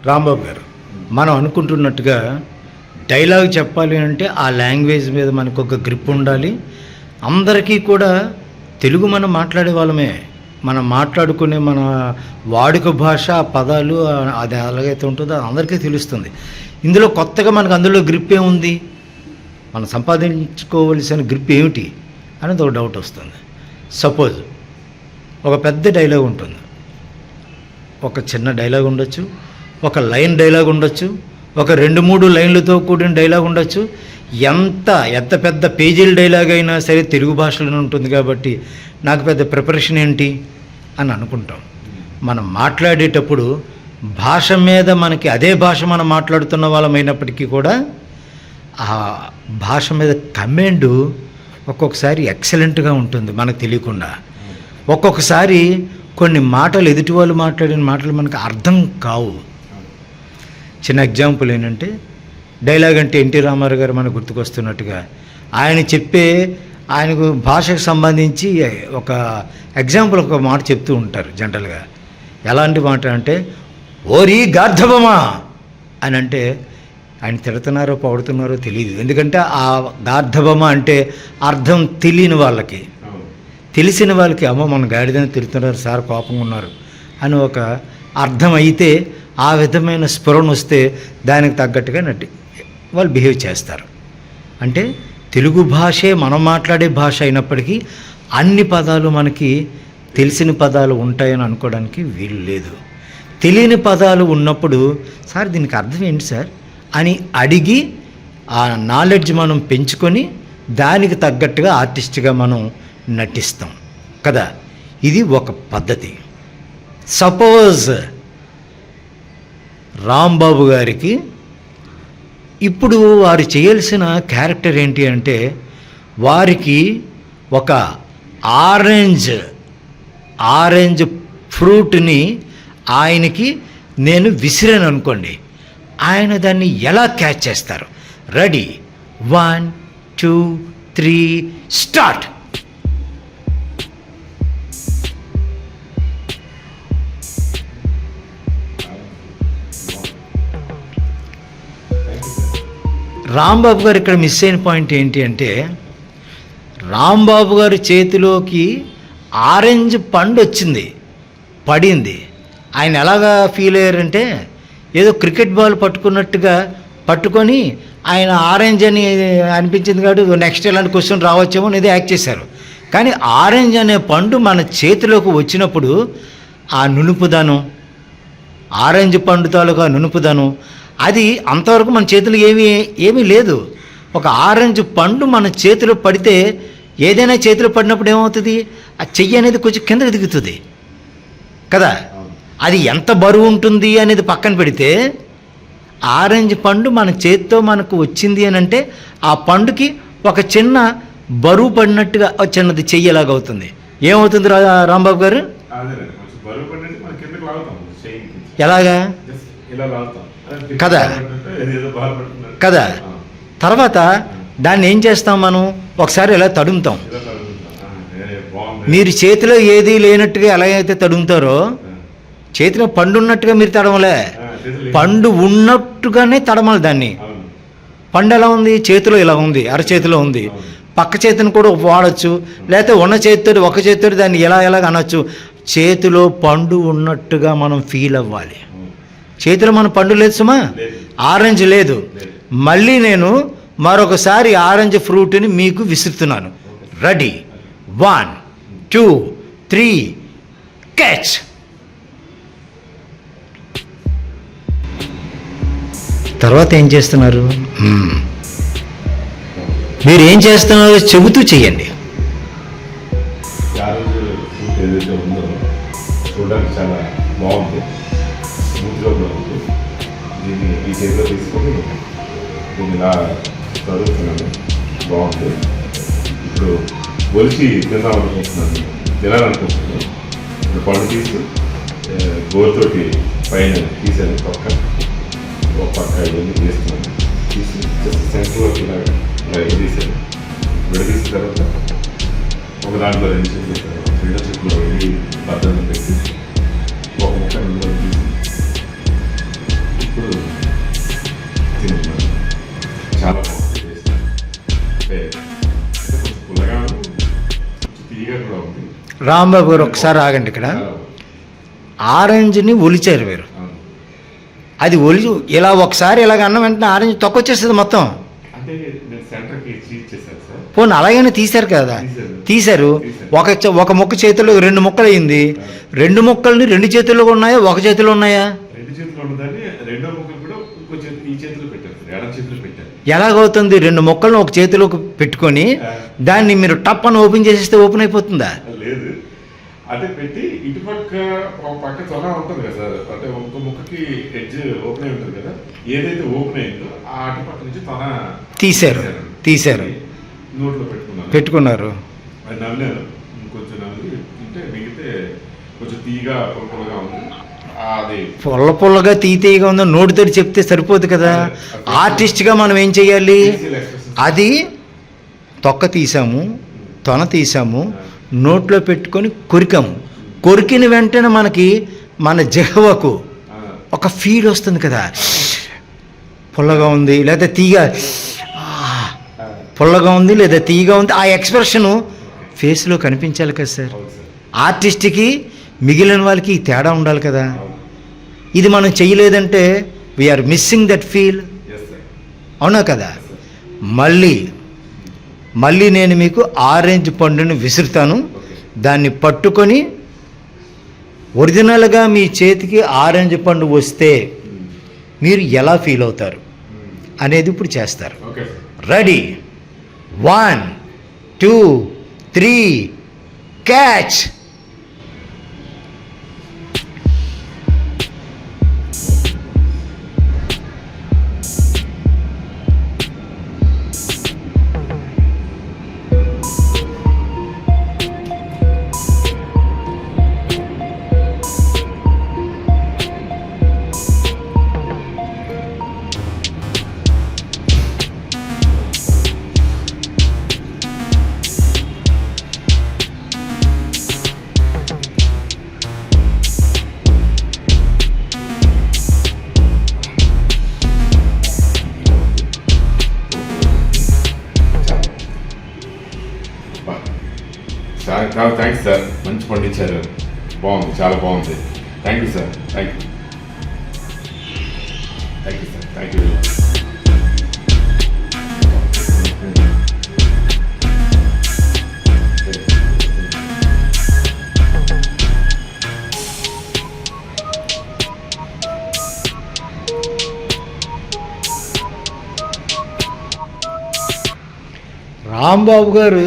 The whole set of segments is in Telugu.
రాంబాబు గారు, మనం అనుకుంటున్నట్టుగా డైలాగ్ చెప్పాలి అంటే ఆ లాంగ్వేజ్ మీద మనకు ఒక గ్రిప్ ఉండాలి. అందరికీ కూడా తెలుగు మనం మాట్లాడే వాళ్ళమే, మనం మాట్లాడుకునే మన వాడుక భాష, పదాలు అది ఎలాగైతే ఉంటుందో అది అందరికీ తెలుస్తుంది. ఇందులో కొత్తగా మనకు అందులో గ్రిప్ ఏముంది, మనం సంపాదించుకోవలసిన గ్రిప్ ఏమిటి అనేది ఒక డౌట్ వస్తుంది. సపోజ్ ఒక పెద్ద డైలాగ్ ఉంటుంది, ఒక చిన్న డైలాగ్ ఉండొచ్చు, ఒక లైన్ డైలాగ్ ఉండొచ్చు, ఒక 2-3 లైన్లతో కూడిన డైలాగ్ ఉండొచ్చు. ఎంత పెద్ద పేజీల డైలాగ్ అయినా సరే తెలుగు భాషలోనే ఉంటుంది కాబట్టి నాకు పెద్ద ప్రిపరేషన్ ఏంటి అని అనుకుంటాం. మనం మాట్లాడేటప్పుడు భాష మీద మనకి అదే భాష మనం మాట్లాడుతున్న వాళ్ళమైనప్పటికీ కూడా ఆ భాష మీద కమెండు ఒక్కొక్కసారి ఎక్సలెంట్గా ఉంటుంది మనకు తెలియకుండా. ఒక్కొక్కసారి కొన్ని మాటలు ఎదుటి వాళ్ళు మాట్లాడిన మాటలు మనకు అర్థం కావు. చిన్న ఎగ్జాంపుల్ ఏంటంటే, డైలాగ్ అంటే ఎన్టీ రామారావు గారు మనకు గుర్తుకొస్తున్నట్టుగా ఆయన ఆయనకు భాషకు సంబంధించి ఒక ఎగ్జాంపుల్ ఒక మాట చెప్తూ ఉంటారు జనరల్గా. ఎలాంటి మాట అంటే, ఓరి గార్ధబమా అని అంటే ఆయన తిడుతున్నారో పొగుడుతున్నారో తెలియదు. ఎందుకంటే ఆ గార్ధబమ అంటే అర్థం తెలియని వాళ్ళకి, తెలిసిన వాళ్ళకి అమ్మ మన గాడిదని తిడుతున్నారు సార్, కోపంగా ఉన్నారు అని ఒక అర్థం అయితే ఆ విధమైన స్ఫురణ వస్తే దానికి తగ్గట్టుగా వాళ్ళు బిహేవ్ చేస్తారు. అంటే తెలుగు భాషే మనం మాట్లాడే భాష అయినప్పటికీ అన్ని పదాలు మనకి తెలిసిన పదాలు ఉంటాయని అనుకోవడానికి వీలు లేదు. తెలియని పదాలు ఉన్నప్పుడు సార్ దీనికి అర్థం ఏంటి సార్ అని అడిగి ఆ నాలెడ్జ్ మనం పెంచుకొని దానికి తగ్గట్టుగా ఆర్టిస్ట్గా మనం నటిస్తాం కదా. ఇది ఒక పద్ధతి. సపోజ్ రాంబాబు గారికి ఇప్పుడు వారు చేయాల్సిన క్యారెక్టర్ ఏంటి అంటే, వారికి ఒక ఆరెంజ్ ఫ్రూట్ని ఆయనకి నేను విసిరాను అనుకోండి, ఆయన దాన్ని ఎలా క్యాచ్ చేస్తారు? Ready, 1 2 3 start. రాంబాబు గారు ఇక్కడ మిస్ అయిన పాయింట్ ఏంటి అంటే, రాంబాబు గారి చేతిలోకి ఆరెంజ్ పండు వచ్చింది, పడింది. ఆయన ఎలాగా ఫీల్ అయ్యారంటే, ఏదో క్రికెట్ బాల్ పట్టుకున్నట్టుగా పట్టుకొని ఆయన ఆరెంజ్ అని అనిపించింది కాబట్టి నెక్స్ట్ ఇలాంటి క్వశ్చన్ రావచ్చేమో అనేది యాక్ట్ చేశారు. కానీ ఆరెంజ్ అనే పండు మన చేతిలోకి వచ్చినప్పుడు ఆ నునుపుదనం, ఆరెంజ్ పండు తాలూకా నునుపుదనం, అది అంతవరకు మన చేతులు ఏమీ లేదు. ఒక ఆరెంజ్ పండు మన చేతిలో పడితే, ఏదైనా చేతిలో పడినప్పుడు ఏమవుతుంది, ఆ చెయ్యి అనేది కొంచెం కిందకి దిగుతుంది కదా. అది ఎంత బరువు ఉంటుంది అనేది పక్కన పెడితే, ఆరెంజ్ పండు మన చేతితో మనకు వచ్చింది అని అంటే ఆ పండుకి ఒక చిన్న బరువు పడినట్టుగా చిన్నది చెయ్యేలాగవుతుంది. ఏమవుతుంది రాంబాబు గారు? ఎలాగా కదా. తర్వాత దాన్ని ఏం చేస్తాం మనం, ఒకసారి ఇలా తడుముతాం. మీరు చేతిలో ఏది లేనట్టుగా ఎలా అయితే తడుముతారో, చేతిలో పండు ఉన్నట్టుగా మీరు తడమలే, పండు ఉన్నట్టుగానే తడమాలి దాన్ని. పండు ఎలా ఉంది, చేతిలో ఇలా ఉంది, అరచేతిలో ఉంది, పక్క చేతిని కూడా వాడచ్చు, లేకపోతే ఉన్న చేతితో ఒక చేతితో దాన్ని ఎలాగ అనొచ్చు. చేతిలో పండు ఉన్నట్టుగా మనం ఫీల్ అవ్వాలి. చేతిలో మన పండు లేదు సుమా, ఆరెంజ్ లేదు. మళ్ళీ నేను మరొకసారి ఆరెంజ్ ఫ్రూట్ని మీకు విసురుతున్నాను. Ready, 1 2 3 catch. తర్వాత ఏం చేస్తున్నారు, మీరు ఏం చేస్తున్నారో చెబుతూ చెయ్యండి. చూడడానికి చాలా బాగుంది, స్మూత్గా కూడా ఉంది. దీన్ని ఈ చేతిలో తీసుకొని దీన్ని ఇలా చదువుతున్నాను, బాగుంది. ఇప్పుడు ఒలిచి తినాలనుకుంటున్నాను. ఇప్పుడు పండు తీసి గోరుతోటి పైన తీసాను, ఒక పక్క ఇవన్నీ తీస్తున్నాను. తీసి జస్ట్ సెంటర్లోకి ఇలా తీసాను. విడదీసిన తర్వాత ఒక దాంట్లో 2 చెట్లు బద్దలు పెట్టి ఒక ముక్క 2 తీసి రాంబాబు గారు ఒకసారి ఆగండి ఇక్కడ. ఆరెంజ్ని ఒలిచారు మీరు, అవును. అది ఒలిచి ఇలా ఒకసారి ఇలాగ అన్న వెంటనే ఆరెంజ్ తొక్కొచ్చేస్తుంది మొత్తం. అంటే నేను సెంటర్కి చీజ్ చేశాను సార్. పోనీ అలాగైనా తీశారు కదా, తీశారు. ఒక ముక్క చేతిలో 2 ముక్కలు అయింది. 2 ముక్కల్ని 2 చేతుల్లో ఉన్నాయా, ఒక చేతిలో ఉన్నాయా? 2 చేతులు ఉన్నదాన్ని రెండో ముక్కలు కూడా ఇంకో చేతి ఈ చేతిలో పెట్టారు సార్, ఎడం చేతిలో పెట్టారు. ఎలాగవుతుంది? 2 ముక్కలను ఒక చేతిలోకి పెట్టుకొని దాన్ని మీరు టప్ అని ఓపెన్ చేసేస్తే ఓపెన్ అయిపోతుందా? లేదు, అదే పెట్టి ఇటుపక్క ఒక పక్క తొన ఉంటుంది కదా సార్, అంటే ఒక ముక్కకి ఎడ్జ్ ఓపెన్ అయి ఉంటుంది కదా, ఏదైతే ఓపెన్ అయిందో ఆ అటుపక్క నుంచి తొన తీశారు నోట్లో పెట్టుకున్నారు. అది నవ్వినాను, ఇంకొంచెం నవ్వి తింటే మిగితే కొంచెం తీగా పుల్లగా ఉంది. అది పుల్లగా తీతీగా ఉందో నోటితో చెప్తే సరిపోదు కదా. ఆర్టిస్ట్గా మనం ఏం చెయ్యాలి? అది తొక్క తీసాము, తొన తీసాము, నోట్లో పెట్టుకొని కొరికాము. కొరికిన వెంటనే మనకి మన జిహ్వకు ఒక ఫీల్ వస్తుంది కదా, పుల్లగా ఉంది లేదా తీగ, పుల్లగా ఉంది లేదా తీయగా ఉంది. ఆ ఎక్స్ప్రెషను ఫేస్లో కనిపించాలి కదా సార్. ఆర్టిస్ట్కి మిగిలిన వాళ్ళకి ఈ తేడా ఉండాలి కదా. ఇది మనం చెయ్యలేదంటే వీఆర్ మిస్సింగ్ దట్ ఫీల్, అవునా కదా. మళ్ళీ నేను మీకు ఆరెంజ్ పండుని విసురుతాను, దాన్ని పట్టుకొని ఒరిజినల్గా మీ చేతికి ఆరెంజ్ పండు వస్తే మీరు ఎలా ఫీల్ అవుతారు అనేది ఇప్పుడు చేస్తారు. Ready, 1 2 3 catch. చాలా థ్యాంక్స్ సార్, మంచి పండించారు, బాగుంది, చాలా బాగుంది. Thank you sir, thank you sir, thank you. Rambabu గారు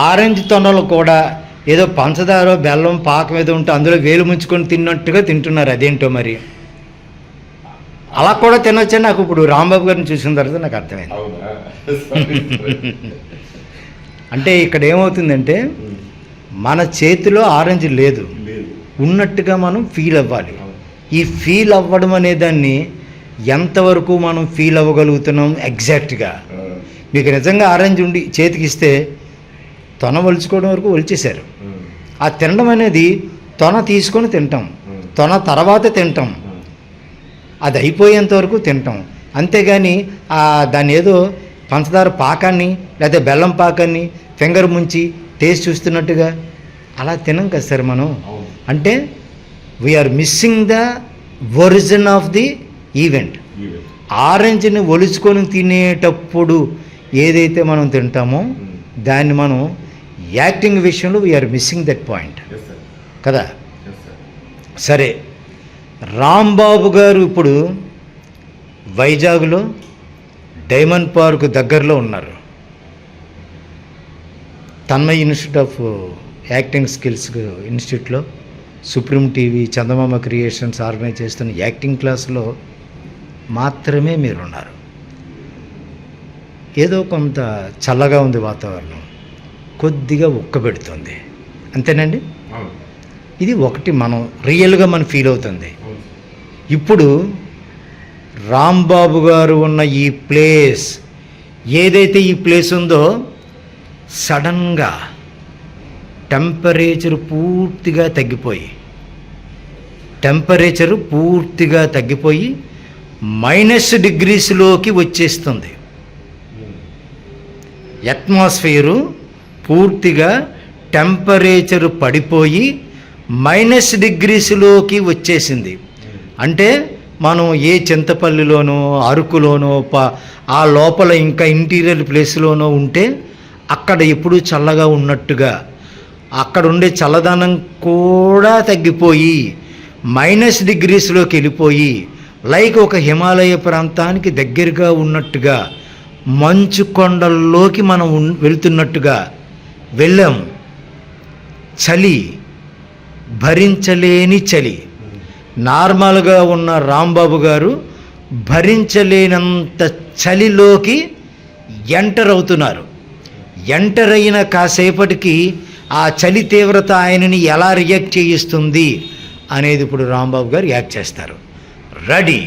ఆరెంజ్ తొనలు కూడా ఏదో పంచదార బెల్లం పాకం ఏదో ఉంటే అందులో వేలు ముంచుకొని తిన్నట్టుగా తింటున్నారు. అదేంటో మరి అలా కూడా తినొచ్చని నాకు ఇప్పుడు రాంబాబు గారిని చూసిన తర్వాత నాకు అర్థమైంది. అంటే ఇక్కడ ఏమవుతుందంటే మన చేతిలో ఆరెంజ్ లేదు, ఉన్నట్టుగా మనం ఫీల్ అవ్వాలి. ఈ ఫీల్ అవ్వడం అనే దాన్ని ఎంతవరకు మనం ఫీల్ అవ్వగలుగుతున్నాం ఎగ్జాక్ట్గా. మీకు నిజంగా ఆరెంజ్ ఉండి చేతికి ఇస్తే తొన ఒలుచుకోవడం వరకు ఒలిచేశారు. ఆ తినడం అనేది తొన తీసుకొని తింటాం, తొన తర్వాత తింటాం, అది అయిపోయేంత వరకు తింటాం. అంతేగాని దాన్ని ఏదో పంచదార పాకాన్ని లేదా బెల్లం పాకాన్ని ఫింగర్ ముంచి టేస్ట్ చూస్తున్నట్టుగా అలా తినం కదా సార్ మనం. అంటే we are missing the origin of the event. ఆరెంజ్ని ఒలుచుకొని తినేటప్పుడు ఏదైతే మనం తింటామో దాన్ని మనం యాక్టింగ్ విషయంలో వీఆర్ మిస్సింగ్ దట్ పాయింట్ కదా. సరే, రాంబాబు గారు ఇప్పుడు వైజాగ్లో డైమండ్ పార్క్ దగ్గరలో ఉన్నారు. Tanmay institute of acting skills ఇన్స్టిట్యూట్లో సుప్రీం టీవీ చందమామ క్రియేషన్స్ ఆర్గనైజ్ చేస్తున్న యాక్టింగ్ క్లాసులో మాత్రమే మీరున్నారు. ఏదో కొంత చల్లగా ఉంది వాతావరణం, కొద్దిగా ఉక్కబెడుతుంది, అంతేనండి. ఇది ఒకటి మనం రియల్గా మనం ఫీల్ అవుతుంది. ఇప్పుడు రాంబాబు గారు ఉన్న ఈ ప్లేస్ ఏదైతే ఈ ప్లేస్ ఉందో సడన్గా టెంపరేచర్ పూర్తిగా తగ్గిపోయి -డిగ్రీస్లోకి వచ్చేస్తుంది. అట్మాస్ఫియరు పూర్తిగా టెంపరేచర్ పడిపోయి -డిగ్రీస్లోకి వచ్చేసింది. అంటే మనం ఏ చింతపల్లిలోనో అరకులోనో ఆ లోపల ఇంకా ఇంటీరియర్ ప్లేస్లోనో ఉంటే అక్కడ ఎప్పుడూ చల్లగా ఉన్నట్టుగా, అక్కడ ఉండే చల్లదనం కూడా తగ్గిపోయి -డిగ్రీస్లోకి వెళ్ళిపోయి లైక్ ఒక హిమాలయ ప్రాంతానికి దగ్గరగా ఉన్నట్టుగా మంచు కొండల్లోకి మనం వెళ్తున్నట్టుగా వెళ్ళాం. చలి, భరించలేని చలి. నార్మల్గా ఉన్న రాంబాబు గారు భరించలేనంత చలిలోకి ఎంటర్ అవుతున్నారు. ఎంటర్ అయిన కాసేపటికి ఆ చలి తీవ్రత ఆయనని ఎలా రియాక్ట్ చేయిస్తుంది అనేది ఇప్పుడు రాంబాబు గారు యాక్ట్ చేస్తారు. Ready,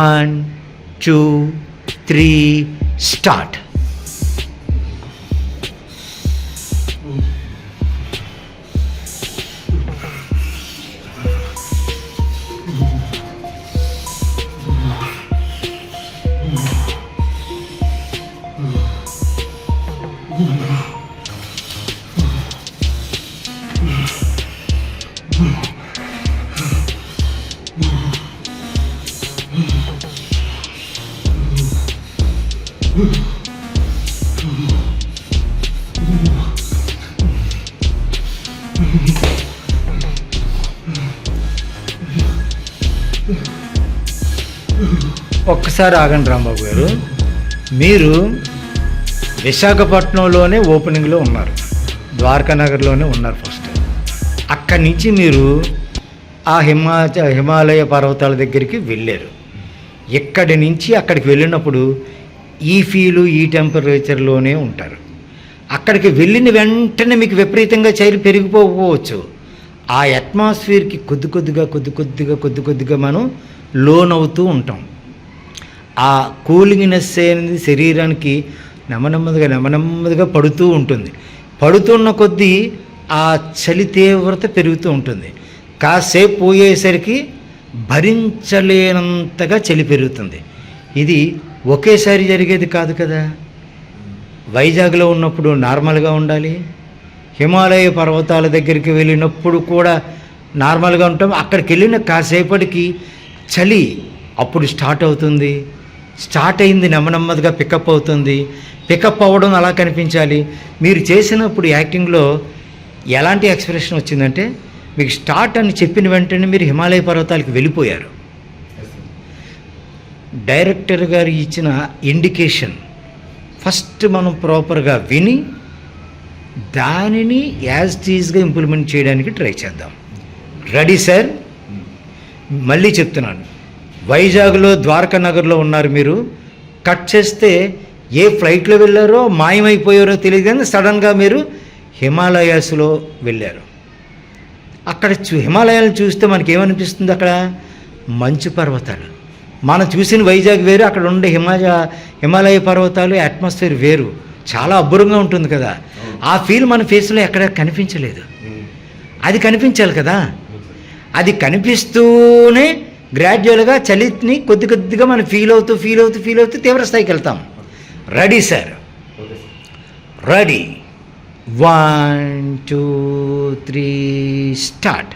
1 2 3 start. ఒక్కసారి ఆగండి రాంబాబు గారు. మీరు విశాఖపట్నంలోనే ఓపెనింగ్లో ఉన్నారు, ద్వారకా నగర్లోనే ఉన్నారు ఫస్ట్. అక్కడి నుంచి మీరు ఆ హిమాలయ పర్వతాల దగ్గరికి వెళ్ళారు. ఇక్కడి నుంచి అక్కడికి వెళ్ళినప్పుడు ఈ ఫీలు, ఈ టెంపరేచర్లోనే ఉంటారు. అక్కడికి వెళ్ళిన వెంటనే మీకు విపరీతంగా చలి పెరిగిపోవచ్చు. ఆ అట్మాస్ఫియర్కి కొద్ది కొద్దిగా మనం లోనవుతూ ఉంటాం. ఆ కూలింగ్నెస్ అనేది శరీరానికి నెమ్మదిగా పడుతూ ఉంటుంది. పడుతున్న కొద్దీ ఆ చలి తీవ్రత పెరుగుతూ ఉంటుంది. కాసేపు పోయేసరికి భరించలేనంతగా చలి పెరుగుతుంది. ఇది ఒకేసారి జరిగేది కాదు కదా. వైజాగ్లో ఉన్నప్పుడు నార్మల్గా ఉండాలి, హిమాలయ పర్వతాల దగ్గరికి వెళ్ళినప్పుడు కూడా నార్మల్గా ఉంటాం. అక్కడికి వెళ్ళిన కాసేపటికి చలి అప్పుడు స్టార్ట్ అవుతుంది. స్టార్ట్ అయింది నెమ్మదిగా పికప్ అవుతుంది. పికప్ అవ్వడం అలా కనిపించాలి. మీరు చేసినప్పుడు యాక్టింగ్లో ఎలాంటి ఎక్స్ప్రెషన్ వచ్చిందంటే, మీకు స్టార్ట్ అని చెప్పిన వెంటనే మీరు హిమాలయ పర్వతాలకు వెళ్ళిపోయారు. డైరెక్టర్ గారు ఇచ్చిన ఇండికేషన్ ఫస్ట్ మనం ప్రాపర్గా విని దానిని యాజ్ టీజ్గా ఇంప్లిమెంట్ చేయడానికి ట్రై చేద్దాం. Ready sir? మళ్ళీ చెప్తున్నాను, వైజాగ్లో ద్వారకా నగర్లో ఉన్నారు మీరు. కట్ చేస్తే ఏ ఫ్లైట్లో వెళ్ళారో మాయమైపోయారో తెలియదు, కానీ సడన్గా మీరు హిమాలయాస్లో వెళ్ళారు. అక్కడ హిమాలయాలు చూస్తే మనకి ఏమనిపిస్తుంది? అక్కడ మంచు పర్వతాలు. మనం చూసిన వైజాగ్ వేరు, అక్కడ ఉండే హిమాలయ పర్వతాలు అట్మాస్ఫియర్ వేరు. చాలా అబ్బురంగా ఉంటుంది కదా. ఆ ఫీల్ మన ఫేస్లో ఎక్కడ కనిపించలేదు. అది కనిపించాలి కదా. అది కనిపిస్తూనే గ్రాడ్యువల్గా చలిని కొద్దిగా మనం ఫీల్ అవుతూ తీవ్ర స్థాయికి వెళ్తాం. Ready sir? Ready, 1 2 3 start.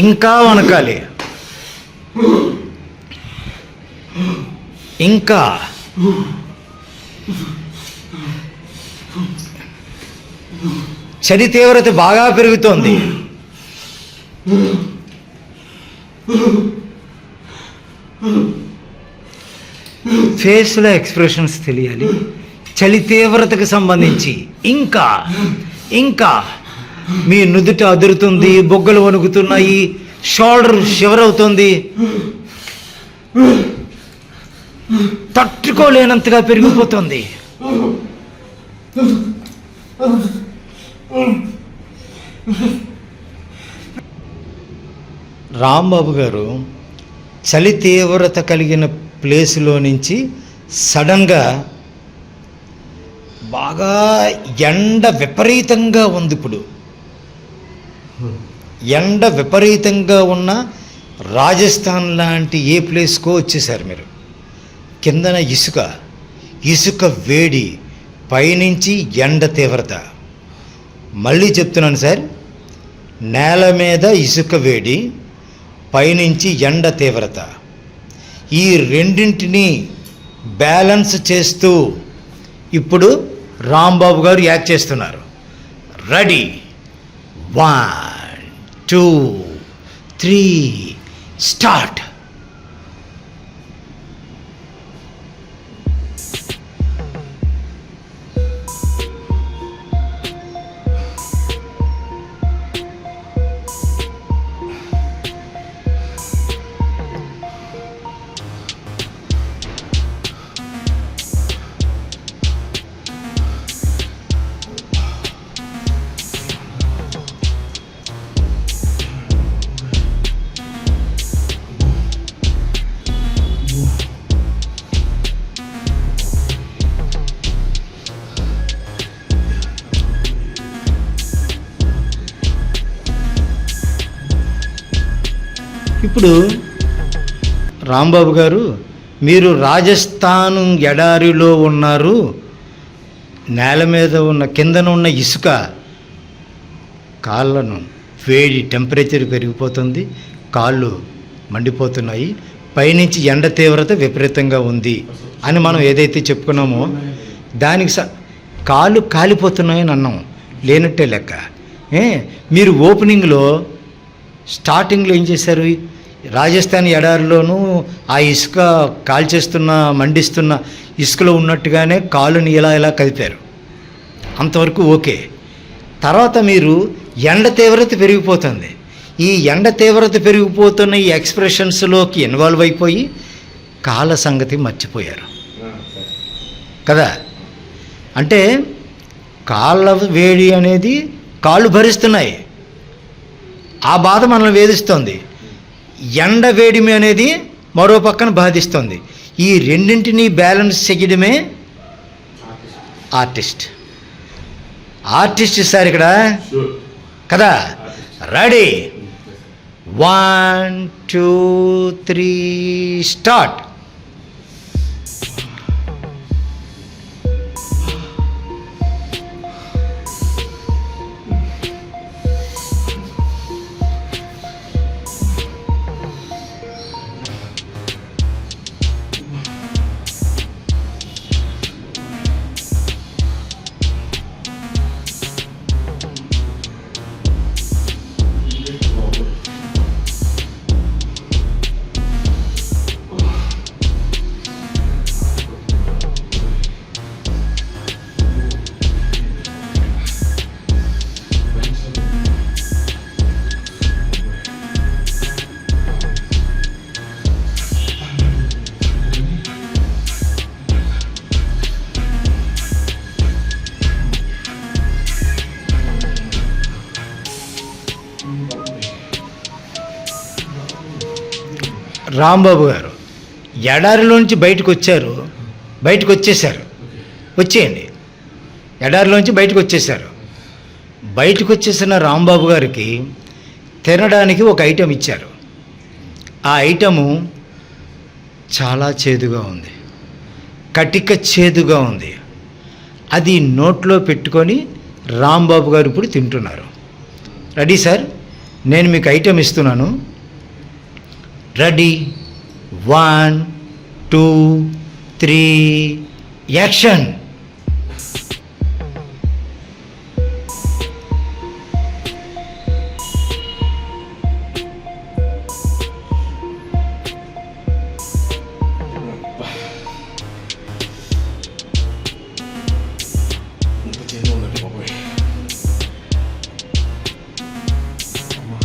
ఇంకా వనకాలి, ఇంకా చలి తీవ్రత బాగా పెరుగుతోంది. ఫేస్లో ఎక్స్ప్రెషన్స్ తెలియాలి. చలి తీవ్రతకు సంబంధించి ఇంకా ఇంకా మీ నుదుట అదురుతుంది, బొగ్గలు వణుకుతున్నాయి, షోల్డర్ షివర్ అవుతుంది, తట్టుకోలేనంతగా పెరిగిపోతుంది. రాంబాబు గారు చలి తీవ్రత కలిగిన ప్లేస్లో నుంచి సడన్గా బాగా ఎండ విపరీతంగా ఉంది. ఇప్పుడు ఎండ విపరీతంగా ఉన్న రాజస్థాన్ లాంటి ఏ ప్లేస్కో వచ్చేసారు మీరు. కిందన ఇసుక వేడి, పైనుంచి ఎండ తీవ్రత. మళ్ళీ చెప్తున్నాను సార్, నేల మీద ఇసుక వేడి, పైనుంచి ఎండ తీవ్రత. ఈ రెండింటినీ బ్యాలెన్స్ చేస్తూ ఇప్పుడు రాంబాబు గారు యాక్ట్ చేస్తున్నారు. Ready, 1 2 3 start. ఇప్పుడు రాంబాబు గారు, మీరు రాజస్థాన్ ఎడారిలో ఉన్నారు. నేల మీద ఉన్న కిందన ఉన్న ఇసుక కాళ్ళను వేడి, టెంపరేచర్ పెరిగిపోతుంది, కాళ్ళు మండిపోతున్నాయి, పైనుంచి ఎండ తీవ్రత విపరీతంగా ఉంది అని మనం ఏదైతే చెప్పుకున్నామో దానికి కాళ్ళు కాలిపోతున్నాయని అన్నాం. లేనట్టే లెక్క. మీరు ఓపెనింగ్లో స్టార్టింగ్లో ఏం చేశారు? రాజస్థాన్ ఎడారిలోనూ ఆ ఇసుక కాల్చేస్తున్న, మండిస్తున్న ఇసుకలో ఉన్నట్టుగానే కాళ్ళని ఇలా కదిపారు. అంతవరకు ఓకే. తర్వాత మీరు ఎండ తీవ్రత పెరిగిపోతుంది. ఈ ఎండ తీవ్రత పెరిగిపోతున్న ఈ ఎక్స్ప్రెషన్స్లోకి ఇన్వాల్వ్ అయిపోయి కాళ్ళ సంగతి మర్చిపోయారు కదా. అంటే కాళ్ళ వేడి అనేది కాళ్ళు భరిస్తున్నాయి, ఆ బాధ మనల్ని వేధిస్తుంది. ఎండ వేడిమి అనేది మరో పక్కన బాధిస్తుంది. ఈ రెండింటినీ బ్యాలెన్స్ చేయడమే ఆర్టిస్ట్ సార్ ఇక్కడ కదా. Ready, 1 2 3 start. రాంబాబు గారు ఎడారిలోంచి బయటకు వచ్చేసారు. వచ్చేయండి, ఎడారిలోంచి బయటకు వచ్చేసారు. బయటకు వచ్చేసిన రాంబాబు గారికి తినడానికి ఒక ఐటెం ఇచ్చారు. ఆ ఐటము చాలా చేదుగా ఉంది, కటిక చేదుగా ఉంది. అది నోట్లో పెట్టుకొని రాంబాబు గారు ఇప్పుడు తింటున్నారు. రెడీ సార్, నేను మీకు ఐటెం ఇస్తున్నాను. Ready, 1 2 3 action. ఇంత చేదు ఉందండి బాబోయ్. అమ్మా.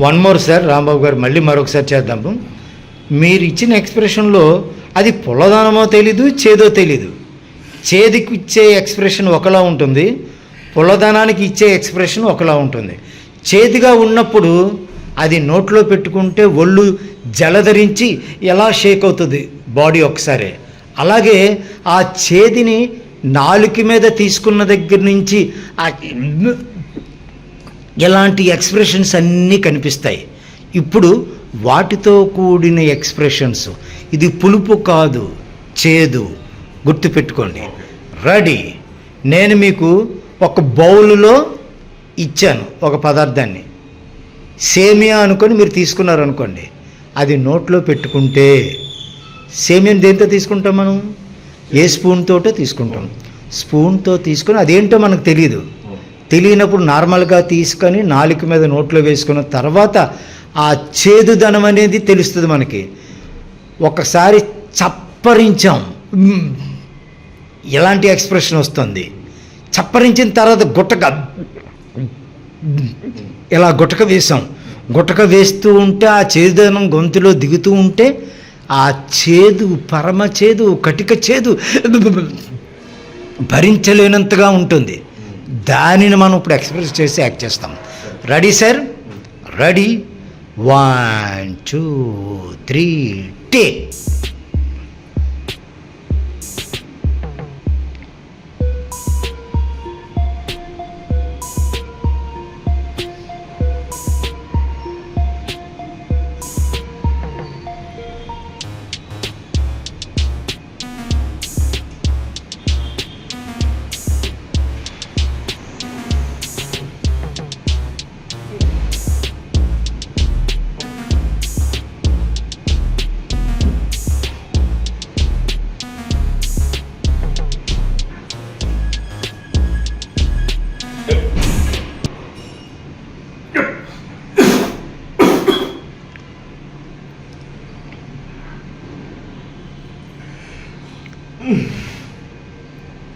వన్ మోర్ సార్, రాంబాబు గారు మళ్ళీ మరొకసారి చేద్దాము. మీరు ఇచ్చిన ఎక్స్ప్రెషన్లో అది పుల్లదనమో తెలీదు, చేదో తెలీదు. చేదుకి ఇచ్చే ఎక్స్ప్రెషన్ ఒకలా ఉంటుంది, పుల్లదనానికి ఇచ్చే ఎక్స్ప్రెషన్ ఒకలా ఉంటుంది. చేదుగా ఉన్నప్పుడు అది నోట్లో పెట్టుకుంటే ఒళ్ళు జలధరించి ఎలా షేక్ అవుతుంది బాడీ ఒకసారి. అలాగే ఆ చేదిని నాలుక మీద తీసుకున్న దగ్గర నుంచి ఎలాంటి ఎక్స్ప్రెషన్స్ అన్నీ కనిపిస్తాయి. ఇప్పుడు వాటితో కూడిన ఎక్స్ప్రెషన్స్. ఇది పులుపు కాదు, చేదు. గుర్తుపెట్టుకోండి. రెడీ, నేను మీకు ఒక బౌలులో ఇచ్చాను ఒక పదార్థాన్ని. సేమియా అనుకొని మీరు తీసుకున్నారనుకోండి, అది నోట్లో పెట్టుకుంటే, సేమియాని దేంతో తీసుకుంటాం మనం? ఏ స్పూన్తోటో తీసుకుంటాం. స్పూన్తో తీసుకొని అదేంటో మనకు తెలియదు. తెలియనప్పుడు నార్మల్గా తీసుకొని నాలుక మీద నోట్లో వేసుకున్న తర్వాత ఆ చేదుదనం అనేది తెలుస్తుంది మనకి. ఒకసారి చప్పరించాం, ఎలాంటి ఎక్స్ప్రెషన్ వస్తుంది. చప్పరించిన తర్వాత గుటక వేసాం. గుటక వేస్తూ ఉంటే ఆ చేదుదనం గొంతులో దిగుతూ ఉంటే ఆ చేదు, పరమ చేదు, కటిక చేదు భరించలేనంతగా ఉంటుంది. దానిని మనం ఇప్పుడు ఎక్స్ప్రెస్ చేసి యాక్ట్ చేస్తాం. Ready sir, ready, 1 2 3 take.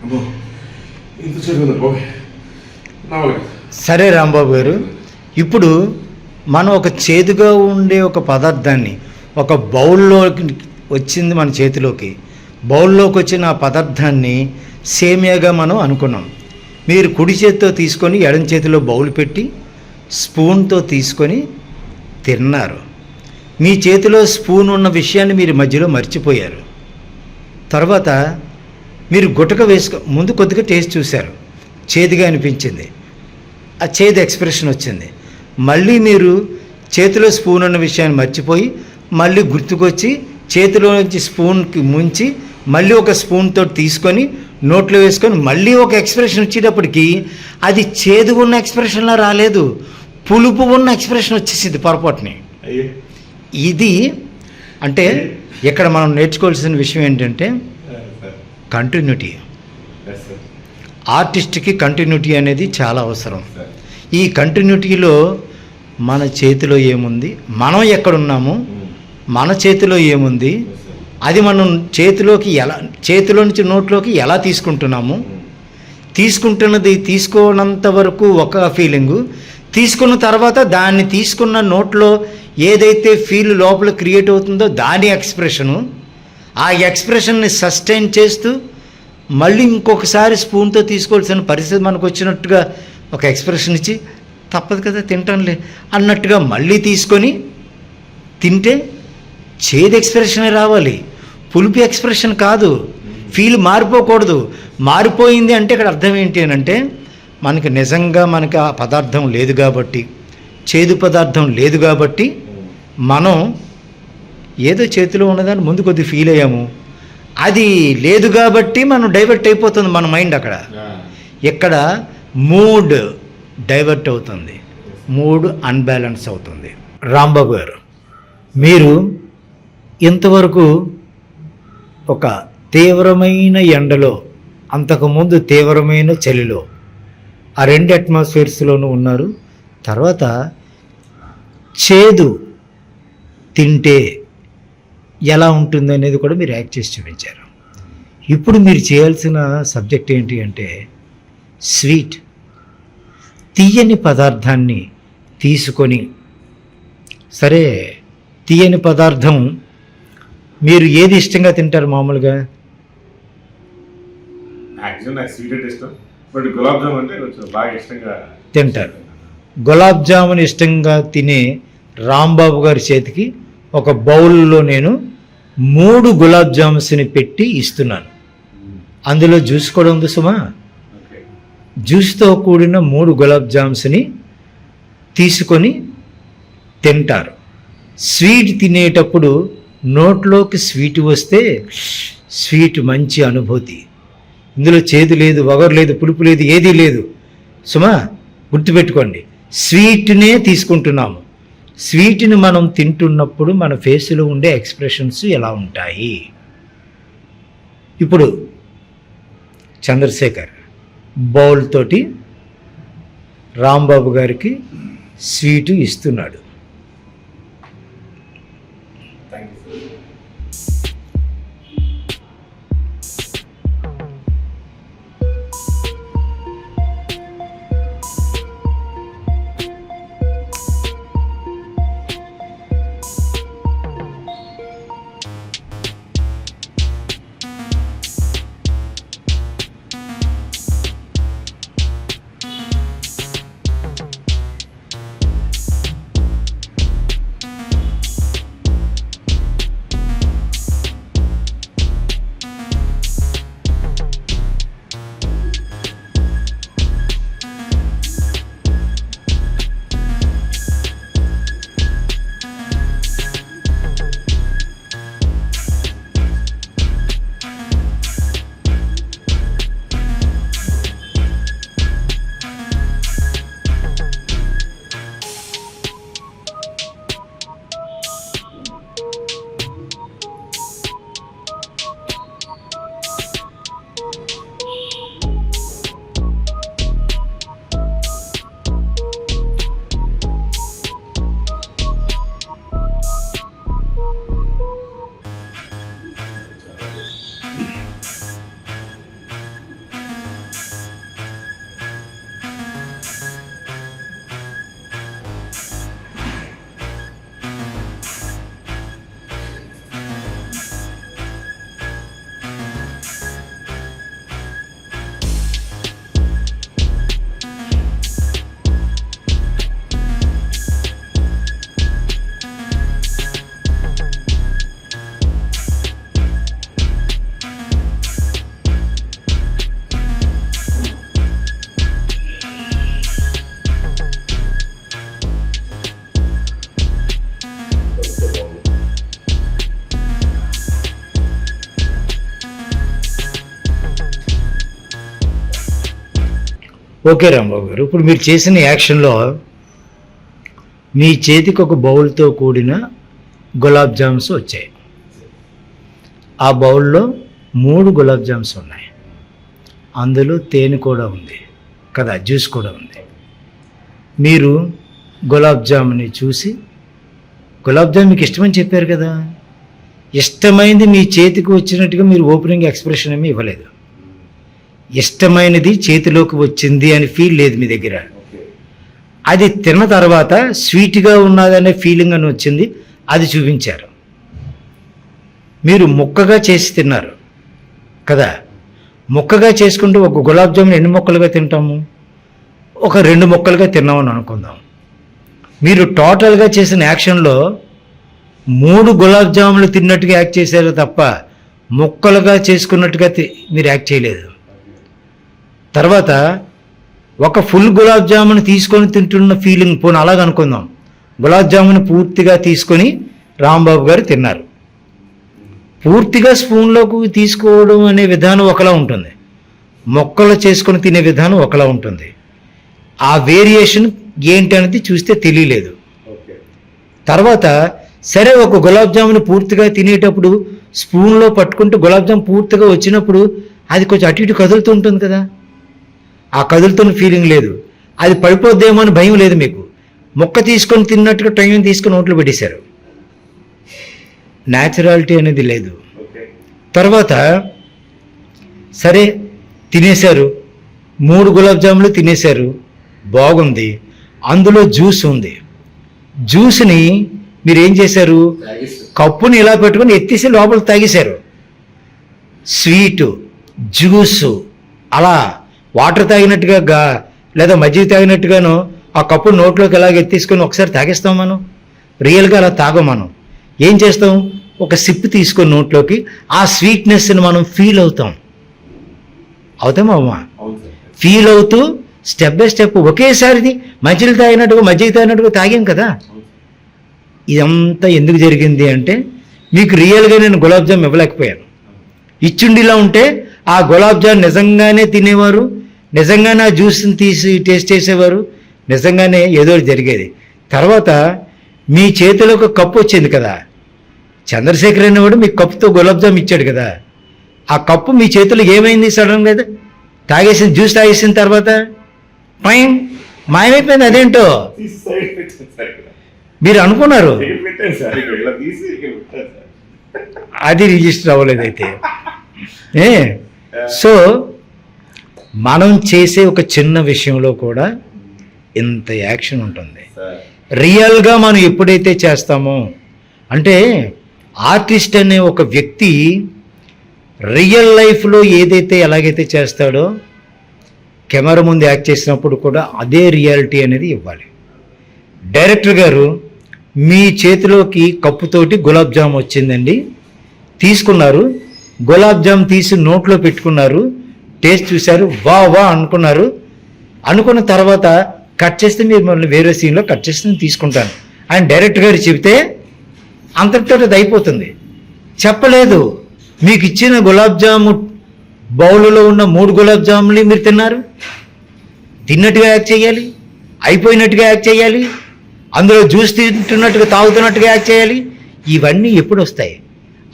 అమ్మో, ఇంత చేదు ఉంది బాబోయ్. నా వల్ల కాదు. సరే రాంబాబు గారు, ఇప్పుడు మనం ఒక చేదుగా ఉండే ఒక పదార్థాన్ని ఒక బౌల్లోకి వచ్చింది మన చేతిలోకి. బౌల్లోకి వచ్చిన ఆ పదార్థాన్ని సేమియాగా మనం అనుకున్నాం. మీరు కుడి చేతితో తీసుకొని ఎడం చేతిలో బౌల్ పెట్టి స్పూన్తో తీసుకొని తిన్నారు. మీ చేతిలో స్పూన్ ఉన్న విషయాన్ని మీరు మధ్యలో మర్చిపోయారు. తర్వాత మీరు గుటక ముందు కొద్దిగా టేస్ట్ చూశారు, చేదుగా అనిపించింది, ఆ చేదు ఎక్స్ప్రెషన్ వచ్చింది. మళ్ళీ మీరు చేతిలో స్పూన్ ఉన్న విషయాన్ని మర్చిపోయి మళ్ళీ గుర్తుకొచ్చి చేతిలో నుంచి స్పూన్కి ముంచి మళ్ళీ ఒక స్పూన్తో తీసుకొని నోట్లో వేసుకొని మళ్ళీ ఒక ఎక్స్ప్రెషన్ వచ్చేటప్పటికి అది చేదు ఉన్న ఎక్స్ప్రెషన్లా రాలేదు, పులుపు ఉన్న ఎక్స్ప్రెషన్ వచ్చేసింది పొరపాటుని. అయ్యే. ఇది అంటే ఇక్కడ మనం నేర్చుకోవాల్సిన విషయం ఏంటంటే సార్. కంటిన్యూటీ. Yes sir. ఆర్టిస్ట్కి కంటిన్యూటీ అనేది చాలా అవసరం. సార్. ఈ కంటిన్యూటీలో మన చేతిలో ఏముంది, మనం ఎక్కడున్నాము, మన చేతిలో ఏముంది, అది మనం చేతిలో నుంచి నోట్లోకి ఎలా తీసుకుంటున్నాము, తీసుకుంటున్నది తీసుకోనంత వరకు ఒక ఫీలింగు, తీసుకున్న తర్వాత దాన్ని తీసుకున్న నోట్లో ఏదైతే ఫీల్ లోపల క్రియేట్ అవుతుందో దాని ఎక్స్ప్రెషను, ఆ ఎక్స్ప్రెషన్ని సస్టైన్ చేస్తూ మళ్ళీ ఇంకొకసారి స్పూన్తో తీసుకోవాల్సిన పరిస్థితి మనకు వచ్చినట్టుగా ఒక ఎక్స్ప్రెషన్ ఇచ్చి తప్పదు కదా తింటానులే అన్నట్టుగా మళ్ళీ తీసుకొని తింటే చేదు ఎక్స్ప్రెషనే రావాలి, పులుపు ఎక్స్ప్రెషన్ కాదు. ఫీల్ మారిపోకూడదు. మారిపోయింది అంటే ఇక్కడ అర్థం ఏంటి అని అంటే మనకి నిజంగా మనకి ఆ పదార్థం లేదు కాబట్టి, చేదు పదార్థం లేదు కాబట్టి మనం ఏదో చేతిలో ఉన్నదాన్ని ముందు కొద్ది ఫీల్ అయ్యాము. అది లేదు కాబట్టి మనం డైవర్ట్ అయిపోతుంది మన మైండ్. అక్కడ ఇక్కడ మూడ్ డైవర్ట్ అవుతుంది, మూడ్ అన్బ్యాలెన్స్ అవుతుంది. రాంబాబు గారు, మీరు ఇంతవరకు ఒక తీవ్రమైన ఎండలో, అంతకుముందు తీవ్రమైన చలిలో, ఆ రెండు అట్మాస్ఫియర్స్లోనూ ఉన్నారు. తర్వాత చేదు తింటే ఎలా ఉంటుంది అనేది కూడా మీరు యాక్ట్ చేసి చూపించారు. ఇప్పుడు మీరు చేయాల్సిన సబ్జెక్ట్ ఏంటి అంటే స్వీట్, తీయని పదార్థాన్ని తీసుకొని, సరే తీయని పదార్థం మీరు ఏది ఇష్టంగా తింటారు మామూలుగా? యాక్చువల్లీ నాకు స్వీట్ అంటే ఇష్టం, బట్ గులాబ్ జామ్ అంటే కొంచెం బాగా ఇష్టంగా తింటారు. గులాబ్ జామున్ ఇష్టంగా తినే రాంబాబు గారి చేతికి ఒక బౌల్లో నేను 3 గులాబ్ జామున్స్ని పెట్టి ఇస్తున్నాను. అందులో జ్యూస్ కూడా ఉంది సుమా. జ్యూస్తో కూడిన 3 గులాబ్ జామున్స్ని తీసుకొని తింటారు. స్వీట్ తినేటప్పుడు నోట్లోకి స్వీట్ వస్తే స్వీట్ మంచి అనుభూతి. ఇందులో చేదు లేదు, వగరు లేదు, పులుపు లేదు, ఏదీ లేదు సుమా. గుర్తుపెట్టుకోండి, స్వీట్నే తీసుకుంటున్నాము. స్వీట్ని మనం తింటున్నప్పుడు మన ఫేస్లో ఉండే ఎక్స్ప్రెషన్స్ ఎలా ఉంటాయి? ఇప్పుడు చంద్రశేఖర్ బౌల్ తోటి రాంబాబు గారికి స్వీటు ఇస్తున్నాడు. ఓకే రాంబాబు గారు, ఇప్పుడు మీరు చేసిన యాక్షన్లో మీ చేతికి ఒక బౌల్తో కూడిన గులాబ్ జామ్స్ వచ్చాయి. ఆ బౌల్లో 3 గులాబ్ జామ్స్ ఉన్నాయి. అందులో తేనె కూడా ఉంది కదా, జ్యూస్ కూడా ఉంది. మీరు గులాబ్ జామ్ని చూసి, గులాబ్ జామ్ మీకు ఇష్టమని చెప్పారు కదా, ఇష్టమైనది మీ చేతికి వచ్చినట్టుగా మీరు ఓపెనింగ్ ఎక్స్ప్రెషన్ ఏమీ ఇవ్వలేదు. ఇష్టమైనది చేతిలోకి వచ్చింది అని ఫీల్ లేదు మీ దగ్గర. అది తిన్న తర్వాత స్వీట్గా ఉన్నదనే ఫీలింగ్ అని వచ్చింది, అది చూపించారు. మీరు ముక్కగా చేసి తిన్నారు కదా. ముక్కగా చేసుకుంటూ ఒక గులాబ్ జామున్ ఎన్ని ముక్కలుగా తింటాము? ఒక 2 ముక్కలుగా తిన్నామని అనుకుందాం. మీరు టోటల్గా చేసిన యాక్షన్లో 3 గులాబ్ జాములు తిన్నట్టుగా యాక్ట్ చేశారు తప్ప ముక్కలుగా చేసుకున్నట్టుగా మీరు యాక్ట్ చేయలేదు. తర్వాత ఒక ఫుల్ గులాబ్ జామున్ తీసుకొని తింటున్న ఫీలింగ్ పోనీ అలాగ అనుకుందాం. గులాబ్ జామున్ పూర్తిగా తీసుకొని రాంబాబు గారు తిన్నారు. పూర్తిగా స్పూన్లోకి తీసుకోవడం అనే విధానం ఒకలా ఉంటుంది, మొక్కలు చేసుకొని తినే విధానం ఒకలా ఉంటుంది. ఆ వేరియేషన్ ఏంటి అనేది చూస్తే తెలియలేదు. తర్వాత సరే ఒక గులాబ్ జామున్ పూర్తిగా తినేటప్పుడు స్పూన్లో పట్టుకుంటూ గులాబ్ జామున్ పూర్తిగా వచ్చినప్పుడు అది కొంచెం అటు ఇటు కదులుతూ ఉంటుంది కదా, ఆ కదులుతున్న ఫీలింగ్ లేదు. అది పడిపోద్దేమో అని భయం లేదు మీకు. మొక్క తీసుకొని తిన్నట్టుగా టైం తీసుకొని నోట్లో పెట్టేశారు. న్యాచురాలిటీ అనేది లేదు. తర్వాత సరే తినేశారు, 3 గులాబ్ జాములు తినేశారు, బాగుంది. అందులో జ్యూస్ ఉంది. జ్యూస్ని మీరు ఏం చేశారు, కప్పుని ఇలా పెట్టుకొని ఎత్తేసి లోపల తాగేశారు. స్వీటు జ్యూసు అలా వాటర్ తాగినట్టుగా లేదా మజ్జిగ తాగినట్టుగాను ఆ కప్పు నోట్లోకి ఎలాగ ఎత్తేసుకొని ఒకసారి తాగేస్తాం మనం. రియల్గా అలా తాగం మనం. ఏం చేస్తాం, ఒక సిప్ తీసుకొని నోట్లోకి ఆ స్వీట్నెస్ని మనం ఫీల్ అవుతామమ్మా. ఫీల్ అవుతూ స్టెప్ బై స్టెప్ ఒకేసారి మజ్జిగ తాగినట్టుగా తాగాం కదా. ఇదంతా ఎందుకు జరిగింది అంటే మీకు రియల్గా నేను గులాబ్ జామ్ ఇవ్వలేకపోయాను. ఇచ్చుండిలా ఉంటే ఆ గులాబ్ జామ్ నిజంగానే తినేవారు, నిజంగానే ఆ జ్యూస్ని తీసి టేస్ట్ చేసేవారు, నిజంగానే ఏదో జరిగేది. తర్వాత మీ చేతిలో ఒక కప్పు వచ్చింది కదా, చంద్రశేఖర్ అనేవాడు మీకు కప్పుతో గులాబ్ జామ్ ఇచ్చాడు కదా, ఆ కప్పు మీ చేతిలో ఏమైంది సడన్ కదా, జ్యూస్ తాగేసిన తర్వాత పైన మాయమైపోయింది. అదేంటో మీరు అనుకున్నారు, అది రిజిస్టర్ అవ్వలేదు అయితే. సో మనం చేసే ఒక చిన్న విషయంలో కూడా ఇంత యాక్షన్ ఉంటుంది. రియల్గా మనం ఎప్పుడైతే చేస్తామో అంటే ఆర్టిస్ట్ అనే ఒక వ్యక్తి రియల్ లైఫ్లో ఏదైతే ఎలాగైతే చేస్తాడో కెమెరా ముందు యాక్ట్ చేసినప్పుడు కూడా అదే రియాలిటీ అనేది ఇవ్వాలి. డైరెక్టర్ గారు మీ చేతిలోకి కప్పుతోటి గులాబ్ జామ్ వచ్చిందండి, తీసుకున్నారు, గులాబ్ జామ్ తీసి నోట్లో పెట్టుకున్నారు, టేస్ట్ చూశారు, వా అనుకున్నారు. అనుకున్న తర్వాత కట్ చేస్తే మీరు మళ్ళీ వేరే సీన్లో కట్ చేస్తే నేను తీసుకుంటాను అని డైరెక్టర్ గారు చెబితే అంతటితో అది అయిపోతుంది. చెప్పలేదు, మీకు ఇచ్చిన గులాబ్ జాము బౌల్లో ఉన్న 3 గులాబ్ జాములు మీరు తిన్నారు, తిన్నట్టుగా యాక్ట్ చేయాలి, అయిపోయినట్టుగా యాక్ట్ చేయాలి, అందులో జ్యూస్ తింటున్నట్టుగా తాగుతున్నట్టుగా యాక్ట్ చేయాలి. ఇవన్నీ ఎప్పుడు వస్తాయి,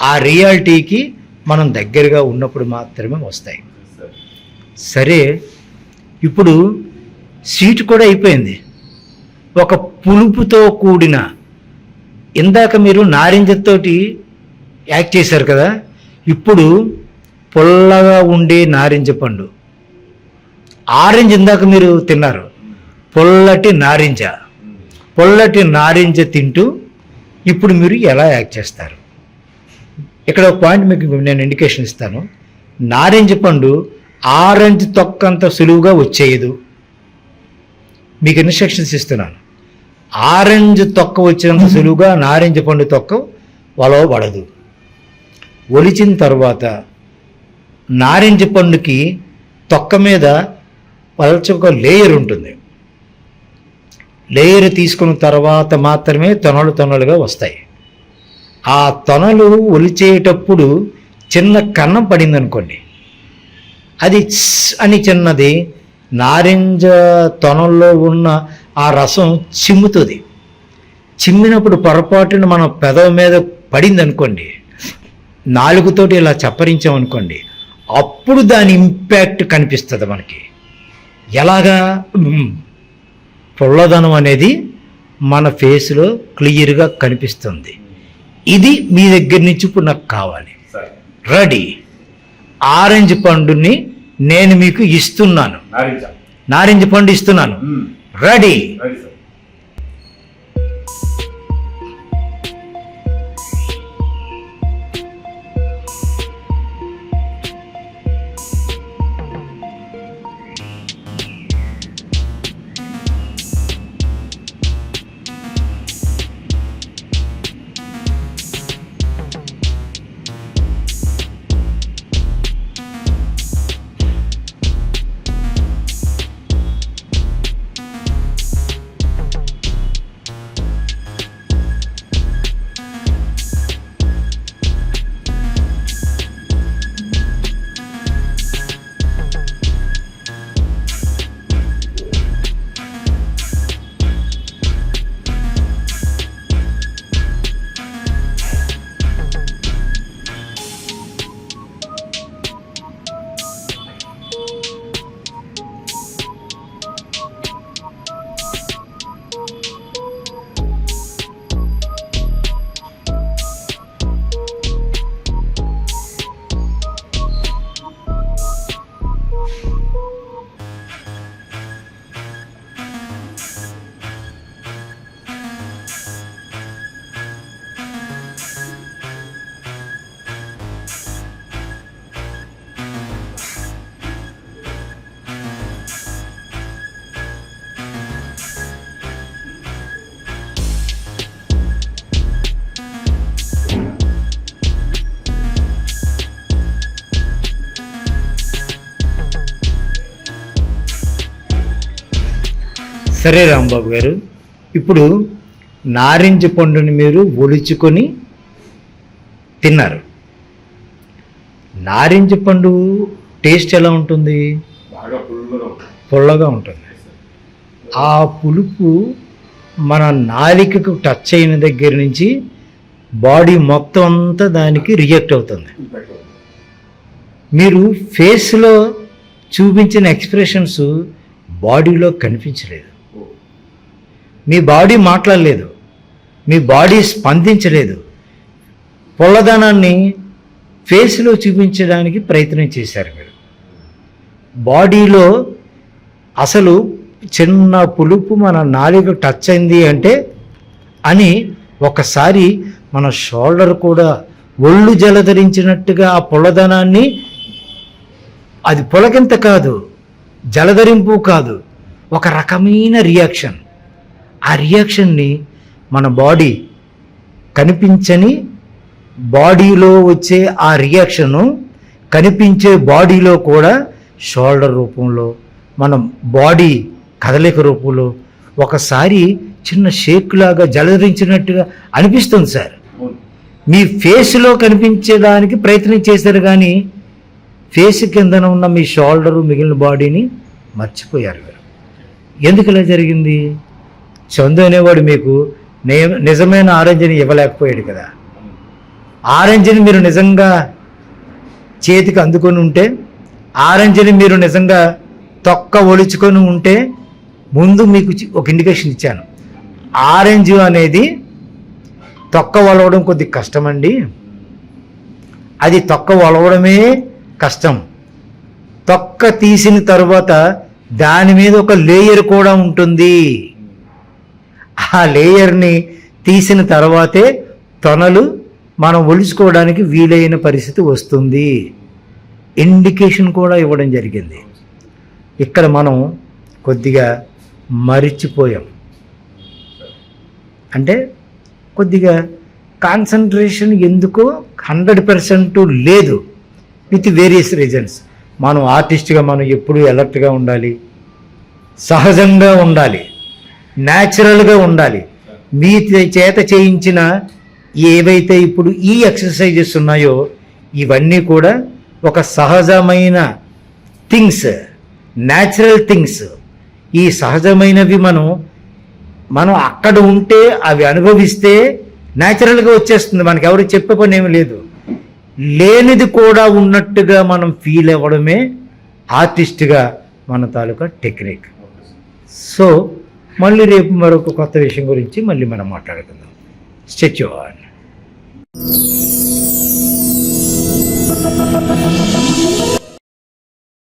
ఆ రియాలిటీకి మనం దగ్గరగా ఉన్నప్పుడు మాత్రమే వస్తాయి. సరే ఇప్పుడు స్వీట్ కూడా అయిపోయింది. ఒక పులుపుతో కూడిన, ఇందాక మీరు నారింజతోటి యాక్ట్ చేశారు కదా, ఇప్పుడు పుల్లగా ఉండే నారింజ పండు, ఆరెంజ్ ఇందాక మీరు తిన్నారు, పొల్లటి నారింజ తింటూ ఇప్పుడు మీరు ఎలా యాక్ట్ చేస్తారు? ఇక్కడ ఒక పాయింట్ మీకు నేను ఇండికేషన్ ఇస్తాను. నారింజ పండు ఆరెంజ్ తొక్క అంత సులువుగా వచ్చేయదు. మీకు ఇన్స్ట్రక్షన్స్ ఇస్తున్నాను. ఆరెంజ్ తొక్క వచ్చినంత సులువుగా నారింజ పండు తొక్క వలవబడదు. ఒలిచిన తర్వాత నారింజ పండుకి తొక్క మీద పలచగా లేయర్ ఉంటుంది. లేయర్ తీసుకున్న తర్వాత మాత్రమే తొనలుగా వస్తాయి. ఆ తొనలు ఒలిచేటప్పుడు చిన్న కన్నం పడింది అనుకోండి, అది అని చిన్నది నారింజ తొనల్లో ఉన్న ఆ రసం చిమ్ముతుంది. చిమ్మినప్పుడు పొరపాటున మన పెదవి మీద పడింది అనుకోండి, నాలుగుతోటి ఇలా చప్పరించామనుకోండి, అప్పుడు దాని ఇంపాక్ట్ కనిపిస్తుంది మనకి. ఎలాగా పొల్లదనం అనేది మన ఫేస్లో క్లియర్గా కనిపిస్తుంది. ఇది మీ దగ్గర నుంచి ఇప్పుడు నాకు కావాలి. రెడీ, ఆరెంజ్ పండుని నేను మీకు ఇస్తున్నాను, నారింజ పండు ఇస్తున్నాను. రెడీ. సరే రాంబాబు గారు, ఇప్పుడు నారింజ పండుని మీరు ఒలుచుకొని తిన్నారు. నారింజ పండు టేస్ట్ ఎలా ఉంటుంది? బాగా పుల్లగా ఉంటుంది. పుల్లగా ఉంటుంది. ఆ పులుపు మన నాలికకు టచ్ అయిన దగ్గర నుంచి బాడీ మొత్తం అంతా దానికి రియాక్ట్ అవుతుంది. మీరు ఫేస్లో చూపించిన ఎక్స్ప్రెషన్స్ బాడీలో కనిపించలేదు. మీ బాడీ మాట్లాడలేదు, మీ బాడీ స్పందించలేదు. పొల్లదనాన్ని ఫేస్లో చూపించడానికి ప్రయత్నం చేశారు మీరు. బాడీలో అసలు చిన్న పులుపు మన నాలుక టచ్ అయింది అంటే అని ఒకసారి మన షోల్డర్ కూడా ఒళ్ళు జలధరించినట్టుగా ఆ పొల్లదనాన్ని, అది పొలకింత కాదు, జలధరింపు కాదు, ఒక రకమైన రియాక్షన్. ఆ రియాక్షన్ని మన బాడీ కనిపించని బాడీలో వచ్చే ఆ రియాక్షను కనిపించే బాడీలో కూడా షోల్డర్ రూపంలో, మన బాడీ కదలిక రూపంలో ఒకసారి చిన్న షేక్ లాగా జలధరించినట్టుగా అనిపిస్తుంది సార్. మీ ఫేస్లో కనిపించేదానికి ప్రయత్నం చేశారు కానీ ఫేస్ కిందన ఉన్న మీ షోల్డరు మిగిలిన బాడీని మర్చిపోయారు మీరు. ఎందుకు ఇలా జరిగింది? చందు అనేవాడు మీకు నిజమైన ఆరెంజ్ని ఇవ్వలేకపోయాడు కదా. ఆరెంజ్ని మీరు నిజంగా చేతికి అందుకొని ఉంటే, ఆరెంజ్ని మీరు నిజంగా తొక్క ఒలుచుకొని ఉంటే, ముందు మీకు ఒక ఇండికేషన్ ఇచ్చాను. ఆరెంజ్ అనేది తొక్క ఒలవడం కొద్దిగా కష్టమండి, అది తొక్క ఒలవడమే కష్టం. తొక్క తీసిన తర్వాత దాని మీద ఒక లేయర్ కూడా ఉంటుంది. ఆ లేయర్ని తీసిన తర్వాతే తొనలు మనం ఒలుచుకోవడానికి వీలైన పరిస్థితి వస్తుంది. ఇండికేషన్ కూడా ఇవ్వడం జరిగింది. ఇక్కడ మనం కొద్దిగా మరిచిపోయాం. అంటే కొద్దిగా కాన్సన్ట్రేషన్ ఎందుకో 100% లేదు, విత్ వేరియస్ రీజన్స్. మనం ఆర్టిస్ట్గా మనం ఎప్పుడూ అలర్ట్గా ఉండాలి, సహజంగా ఉండాలి, న్యాచురల్గా ఉండాలి. మీ చేత చేయించిన ఏవైతే ఇప్పుడు ఈ ఎక్సర్సైజెస్ ఉన్నాయో ఇవన్నీ కూడా ఒక సహజమైన థింగ్స్, న్యాచురల్ థింగ్స్. ఈ సహజమైనవి మనం అక్కడ ఉంటే అవి అనుభవిస్తే న్యాచురల్గా వచ్చేస్తుంది. మనకి ఎవరు చెప్పే పని ఏమీ లేదు. లేనిది కూడా ఉన్నట్టుగా మనం ఫీల్ అవ్వడమే ఆర్టిస్ట్గా మన తాలూకా టెక్నిక్. సో మళ్ళీ రేపు మరొక కొత్త విషయం గురించి మళ్ళీ మనం మాట్లాడుకుందాం. స్టెచ్ ఆన్.